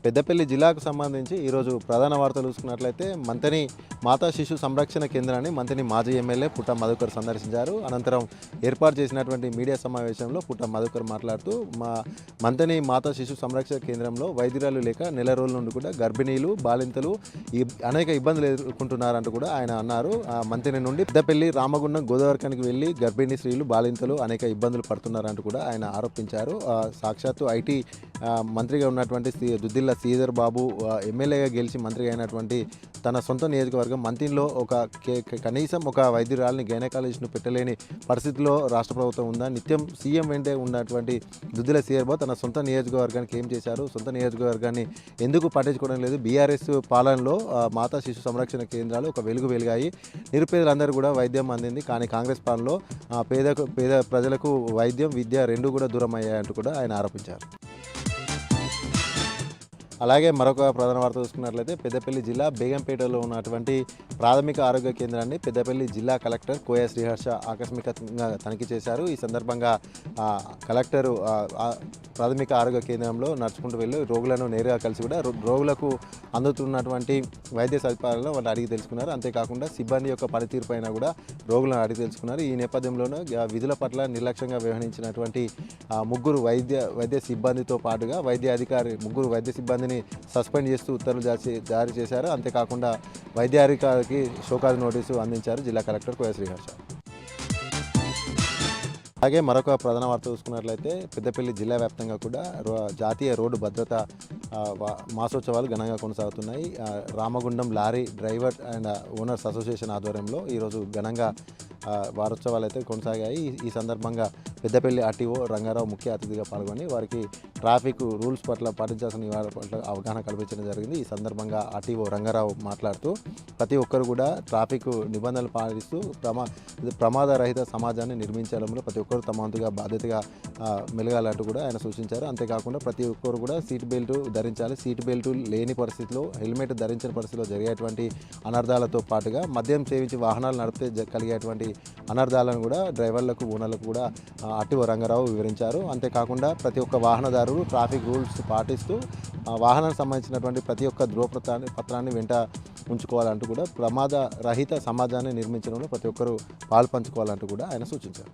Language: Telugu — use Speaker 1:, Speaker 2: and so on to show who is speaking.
Speaker 1: పెద్దపల్లి జిల్లాకు సంబంధించి ఈరోజు ప్రధాన వార్తలు చూసుకున్నట్లయితే మంతని మాతా శిశు సంరక్షణ కేంద్రాన్ని మంతని మాజీ ఎమ్మెల్యే పుట్ట మధుకర్ సందర్శించారు. అనంతరం ఏర్పాటు చేసినటువంటి మీడియా సమావేశంలో పుట్ట మధుకర్ మాట్లాడుతూ మంతని మాతా శిశు సంరక్షణ కేంద్రంలో వైద్యురాలు లేక నెల రోజుల నుండి కూడా గర్భిణీలు బాలింతలు అనేక ఇబ్బందులు ఎదుర్కొంటున్నారంటూ కూడా ఆయన అన్నారు. మంతని నుండి పెద్దపల్లి రామగుండం గోదావరికానికి వెళ్ళి గర్భిణీ స్త్రీలు బాలింతలు అనేక ఇబ్బందులు పడుతున్నారంటూ కూడా ఆయన ఆరోపించారు. సాక్షాత్తు ఐటీ మంత్రిగా ఉన్నటువంటి దుద్దిల్ల శ్రీధర్ బాబు ఎమ్మెల్యేగా గెలిచి మంత్రిగా అయినటువంటి తన సొంత నియోజకవర్గం మంతిలో కనీసం ఒక వైద్యురాలని గైనకాలజిస్ట్ను పెట్టలేని పరిస్థితిలో రాష్ట్ర ప్రభుత్వం ఉందా? నిత్యం సీఎం వెంటే ఉన్నటువంటి దుద్దిల శ్రీధర్ బాబు తన సొంత నియోజకవర్గానికి ఏం చేశారు? సొంత నియోజకవర్గాన్ని ఎందుకు పట్టించుకోవడం లేదు? బీఆర్ఎస్ పాలనలో మాతా శిశు సంరక్షణ కేంద్రాలు ఒక వెలిగాయి. నిరుపేదలందరూ కూడా వైద్యం అందింది. కానీ కాంగ్రెస్ పాలనలో పేద ప్రజలకు వైద్యం విద్య రెండు కూడా దూరం అయ్యాయంటూ కూడా ఆయన ఆరోపించారు. అలాగే మరొక ప్రధాన వార్త చూసుకున్నట్లయితే పెద్దపల్లి జిల్లా బేగంపేటలో ఉన్నటువంటి ప్రాథమిక ఆరోగ్య కేంద్రాన్ని పెద్దపల్లి జిల్లా కలెక్టర్ కోయ శ్రీహర్ష ఆకస్మికంగా తనిఖీ చేశారు. ఈ సందర్భంగా కలెక్టర్ ప్రాథమిక ఆరోగ్య కేంద్రంలో నడుచుకుంటూ వెళ్ళి రోగులను నేరుగా కలిసి కూడా రోగులకు అందుతున్నటువంటి వైద్య సదుపాయాలను వాళ్ళు అడిగి తెలుసుకున్నారు. అంతేకాకుండా సిబ్బంది యొక్క పనితీరు పైన కూడా రోగులను అడిగి తెలుసుకున్నారు. ఈ నేపథ్యంలోనూ విధుల పట్ల నిర్లక్ష్యంగా వ్యవహరించినటువంటి ముగ్గురు వైద్య సిబ్బందితో పాటుగా ముగ్గురు వైద్య సిబ్బందిని సస్పెండ్ చేస్తూ ఉత్తర్వులు జారీ చేశారు. అంతేకాకుండా వైద్య అధికారికి షోకాజ్ నోటీసు అందించారు జిల్లా కలెక్టర్ కోయ శ్రీహర్ష. అలాగే మరొక ప్రధాన వార్త చూసుకున్నట్లయితే పెద్దపల్లి జిల్లా వ్యాప్తంగా కూడా జాతీయ రోడ్డు భద్రత మాసోత్సవాలు ఘనంగా కొనసాగుతున్నాయి. Ramagundam lorry driver and owners association ఆధ్వర్యంలో ఈరోజు ఘనంగా వారోత్సవాలు అయితే కొనసాగాయి. ఈ సందర్భంగా పెద్దపల్లి ఆర్టీఓ రంగారావు ముఖ్య అతిథిగా పాల్గొని వారికి ట్రాఫిక్ రూల్స్ పట్ల పాటించాల్సిన నివారణ పట్ల అవగాహన కల్పించడం జరిగింది. ఈ సందర్భంగా ఆర్టీఓ రంగారావు మాట్లాడుతూ ప్రతి ఒక్కరు కూడా ట్రాఫిక్ నిబంధనలు పాటిస్తూ ప్రమాద రహిత సమాజాన్ని నిర్మించడంలో ప్రతి ఒక్కరు తమ వంతుగా బాధ్యతగా మెలగాలంటూ కూడా ఆయన సూచించారు. అంతేకాకుండా ప్రతి ఒక్కరు కూడా సీట్ బెల్ట్ ధరించాలి. సీట్ బెల్ట్ లేని పరిస్థితిలో హెల్మెట్ ధరించిన పరిస్థితిలో జరిగేటువంటి అనర్థాలతో పాటుగా మద్యం సేవించి వాహనాలు నడిపితే కలిగేటువంటి అనర్థాలను కూడా డ్రైవర్లకు ఓనర్లకు కూడా ఆర్టీఓ రంగారావు వివరించారు. అంతేకాకుండా ప్రతి ఒక్క వాహనదారులు ట్రాఫిక్ రూల్స్ పాటిస్తూ వాహనానికి సంబంధించినటువంటి ప్రతి ఒక్క ధృవపత్రాన్ని వెంట ఉంచుకోవాలంటూ కూడా ప్రమాద రహిత సమాజాన్ని నిర్మించడంలో ప్రతి ఒక్కరూ పాల్పంచుకోవాలంటూ కూడా ఆయన సూచించారు.